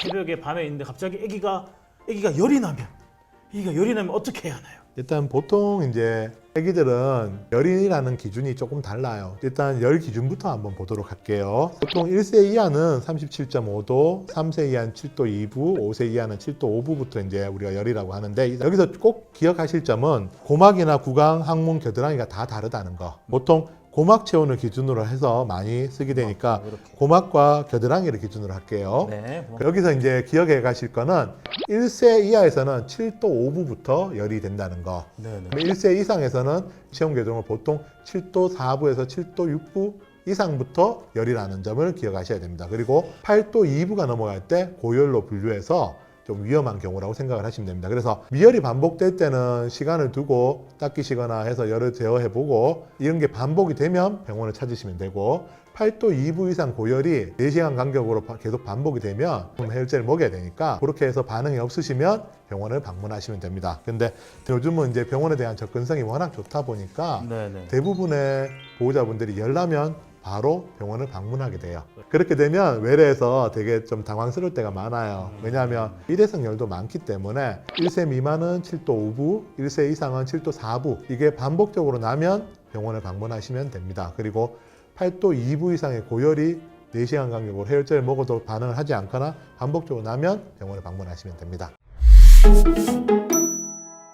새벽에 밤에 있는데 갑자기 아기가 열이 나면 어떻게 해야 하나요? 일단 보통 이제 아기들은 열이라는 기준이 조금 달라요. 일단 열 기준부터 한번 보도록 할게요. 보통 1세 이하는 37.5도, 3세 이하는 7도 2부, 5세 이하는 7도 5부부터 이제 우리가 열이라고 하는데, 여기서 꼭 기억하실 점은 고막이나 구강, 항문, 겨드랑이가 다 다르다는 거. 보통 고막 체온을 기준으로 해서 많이 쓰게 되니까 고막과 겨드랑이를 기준으로 할게요. 네. 여기서 이제 기억해 가실 거는 1세 이하에서는 7도 5부부터 열이 된다는 거. 네네. 1세 이상에서는 체온 계동을 보통 7도 4부에서 7도 6부 이상부터 열이라는 점을 기억하셔야 됩니다. 그리고 8도 2부가 넘어갈 때 고열로 분류해서 좀 위험한 경우라고 생각을 하시면 됩니다. 그래서 미열이 반복될 때는 시간을 두고 닦이시거나 해서 열을 제어해보고, 이런 게 반복이 되면 병원을 찾으시면 되고, 8도 2부 이상 고열이 4시간 간격으로 계속 반복이 되면 해열제를 먹여야 되니까, 그렇게 해서 반응이 없으시면 병원을 방문하시면 됩니다. 근데 요즘은 이제 병원에 대한 접근성이 워낙 좋다 보니까 네네. 대부분의 보호자분들이 열나면 바로 병원을 방문하게 돼요. 그렇게 되면 외래에서 되게 좀 당황스러울 때가 많아요. 왜냐하면 일회성 열도 많기 때문에 1세 미만은 7도 5부, 1세 이상은 7도 4부, 이게 반복적으로 나면 병원을 방문하시면 됩니다. 그리고 8도 2부 이상의 고열이 4시간 간격으로 해열제를 먹어도 반응을 하지 않거나 반복적으로 나면 병원을 방문하시면 됩니다.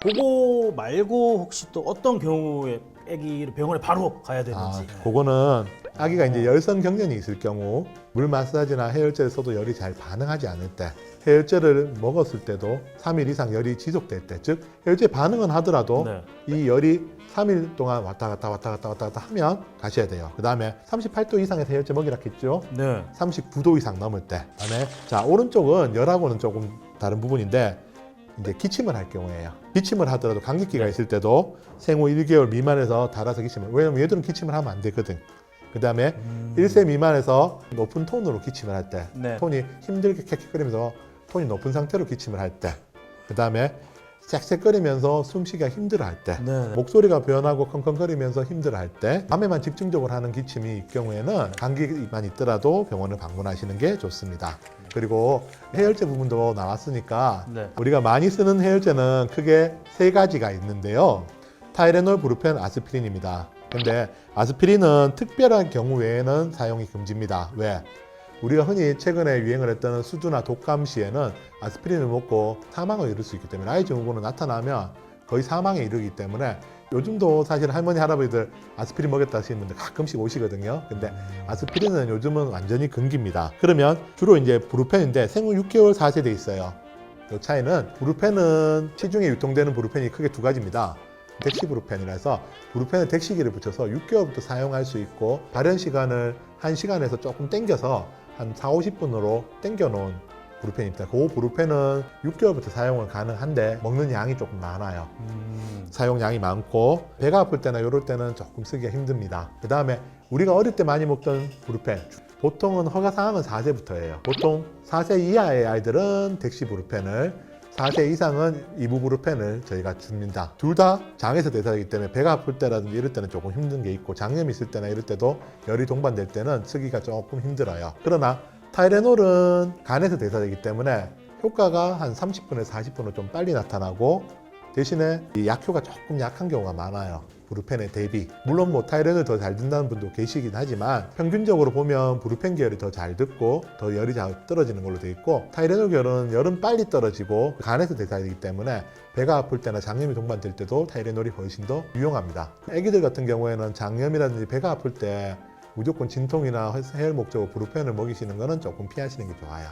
그거 말고 혹시 또 어떤 경우에 아기를 병원에 바로 가야 되는지. 그거는 아기가 이제 열선 경련이 있을 경우, 물 마사지나 해열제를 써도 열이 잘 반응하지 않을 때, 해열제를 먹었을 때도 3일 이상 열이 지속될 때, 즉 해열제 반응은 하더라도 네. 이 열이 3일 동안 왔다 갔다 하면 가셔야 돼요. 그 다음에 38도 이상의 해열제 먹이라 했죠. 네. 39도 이상 넘을 때. 그다음에 자, 오른쪽은 열하고는 조금 다른 부분인데, 이제 기침을 할 경우에요. 기침을 하더라도 감기기가 있을 때도 생후 1개월 미만에서 달아서 기침을, 왜냐면 얘들은 기침을 하면 안 되거든. 그 다음에 1세 미만에서 높은 톤으로 기침을 할 때, 네. 톤이 힘들게 캑캑거리면서 톤이 높은 상태로 기침을 할 때, 그 다음에 쌕쌕거리면서 숨쉬기가 힘들어할 때, 네. 목소리가 변하고 컹컹거리면서 힘들어할 때, 밤에만 집중적으로 하는 기침이 이 경우에는 감기만 있더라도 병원을 방문하시는 게 좋습니다. 그리고 해열제 부분도 나왔으니까 네. 우리가 많이 쓰는 해열제는 크게 3가지가 있는데요. 타이레놀, 브루펜, 아스피린입니다. 근데 아스피린은 특별한 경우 외에는 사용이 금지입니다. 왜? 우리가 흔히 최근에 유행을 했던 수두나 독감 시에는 아스피린을 먹고 사망을 이룰 수 있기 때문에, 아이 증후군은 나타나면 거의 사망에 이르기 때문에, 요즘도 사실 할머니 할아버지들 아스피린 먹였다 하시는 분들 가끔씩 오시거든요. 근데 아스피린은 요즘은 완전히 금기입니다. 그러면 주로 이제 브루펜인데 생후 6개월 4세대 있어요. 이 차이는, 브루펜은 시중에 유통되는 브루펜이 크게 2가지입니다. 덱시브루펜이라서 브루펜에 덱시기를 붙여서 6개월부터 사용할 수 있고, 발현 시간을 1시간에서 조금 당겨서 한 40-50분으로 당겨 놓은 브루펜입니다. 그 브루펜은 6개월부터 사용은 가능한데 먹는 양이 조금 많아요. 사용량이 많고 배가 아플 때나 이럴 때는 조금 쓰기가 힘듭니다. 그 다음에 우리가 어릴 때 많이 먹던 브루펜, 보통은 허가사항은 4세부터예요. 보통 4세 이하의 아이들은 덱시브루펜을, 4세 이상은 이부브루펜을 저희가 줍니다. 둘 다 장에서 대사하기 때문에 배가 아플 때라든지 이럴 때는 조금 힘든 게 있고, 장염이 있을 때나 이럴 때도 열이 동반될 때는 쓰기가 조금 힘들어요. 그러나 타이레놀은 간에서 대사되기 때문에 효과가 한 30분에서 40분은 좀 빨리 나타나고, 대신에 이 약효가 조금 약한 경우가 많아요. 브루펜에 대비. 물론 뭐 타이레놀 더 잘 든다는 분도 계시긴 하지만, 평균적으로 보면 브루펜 계열이 더 잘 듣고 더 열이 잘 떨어지는 걸로 되어 있고, 타이레놀 계열은 열은 빨리 떨어지고 간에서 대사되기 때문에 배가 아플 때나 장염이 동반될 때도 타이레놀이 훨씬 더 유용합니다. 아기들 같은 경우에는 장염이라든지 배가 아플 때 무조건 진통이나 해열 목적으로 브루펜을 먹이시는 거는 조금 피하시는 게 좋아요.